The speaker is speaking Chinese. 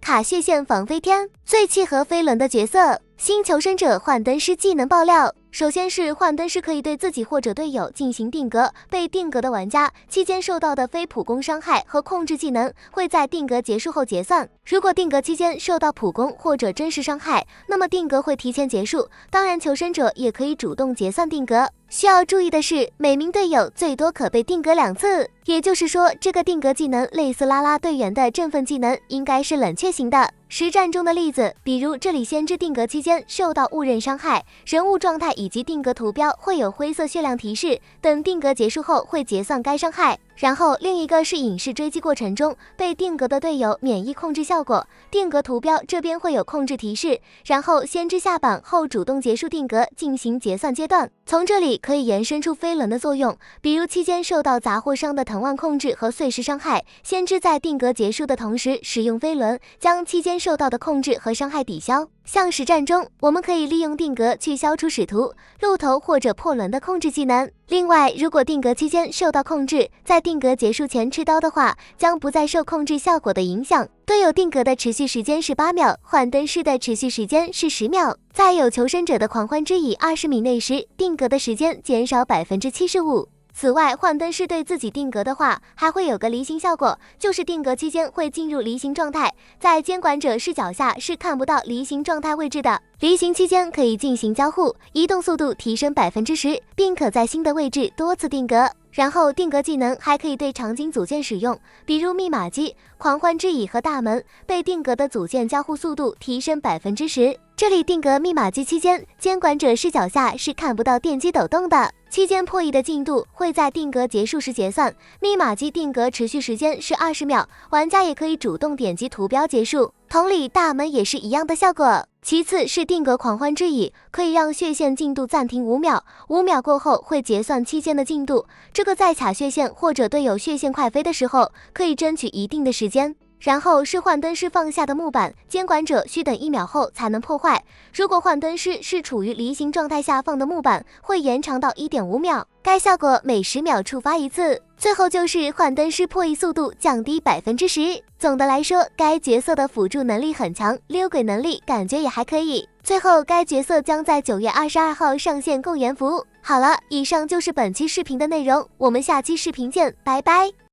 塔血线防飞天，最契合飞轮的角色。新求生者幻灯师技能爆料。首先是幻灯师可以对自己或者队友进行定格，被定格的玩家期间受到的非普攻伤害和控制技能会在定格结束后结算。如果定格期间受到普攻或者真实伤害，那么定格会提前结束。当然，求生者也可以主动结算定格。需要注意的是，每名队友最多可被定格2次，也就是说，这个定格技能类似啦啦队员的振奋技能，应该是冷却型的。实战中的例子，比如这里先知定格期间受到误认伤害，人物状态以及定格图标会有灰色血量提示，等定格结束后会结算该伤害。然后另一个是影视追击过程中被定格的队友免疫控制效果，定格图标这边会有控制提示，然后先知下榜后主动结束定格进行结算阶段。从这里可以延伸出飞轮的作用，比如期间受到杂货商的藤蔓控制和碎石伤害，先知在定格结束的同时使用飞轮将期间受到的控制和伤害抵消。像实战中，我们可以利用定格去消除使徒、鹿头或者破轮的控制技能。另外，如果定格期间受到控制，在定格结束前吃刀的话，将不再受控制效果的影响。队友定格的持续时间是8秒，幻灯师的持续时间是10秒。在有求生者的狂欢之蚁20米内时，定格的时间减少75%。此外，幻灯师对自己定格的话，还会有个离形效果，就是定格期间会进入离形状态，在监管者视角下是看不到离形状态位置的。离形期间可以进行交互，移动速度提升10%，并可在新的位置多次定格。然后定格技能还可以对场景组件使用，比如密码机、狂欢之蚁和大门，被定格的组件交互速度提升10%。这里定格密码机期间，监管者视角下是看不到电机抖动的，期间破译的进度会在定格结束时结算。密码机定格持续时间是20秒，玩家也可以主动点击图标结束。同理，大门也是一样的效果。其次是定格狂欢之蚁，可以让血线进度暂停5秒，5秒过后会结算期间的进度。这个在卡血线或者队友血线快飞的时候，可以争取一定的时间。然后是幻灯师放下的木板，监管者需等1秒后才能破坏。如果幻灯师是处于离形状态下放的木板，会延长到 1.5秒，该效果每10秒触发一次。最后就是幻灯师破译速度降低10%。总的来说，该角色的辅助能力很强，溜鬼能力感觉也还可以。最后，该角色将在9月22号上线共研服。好了，以上就是本期视频的内容，我们下期视频见，拜拜。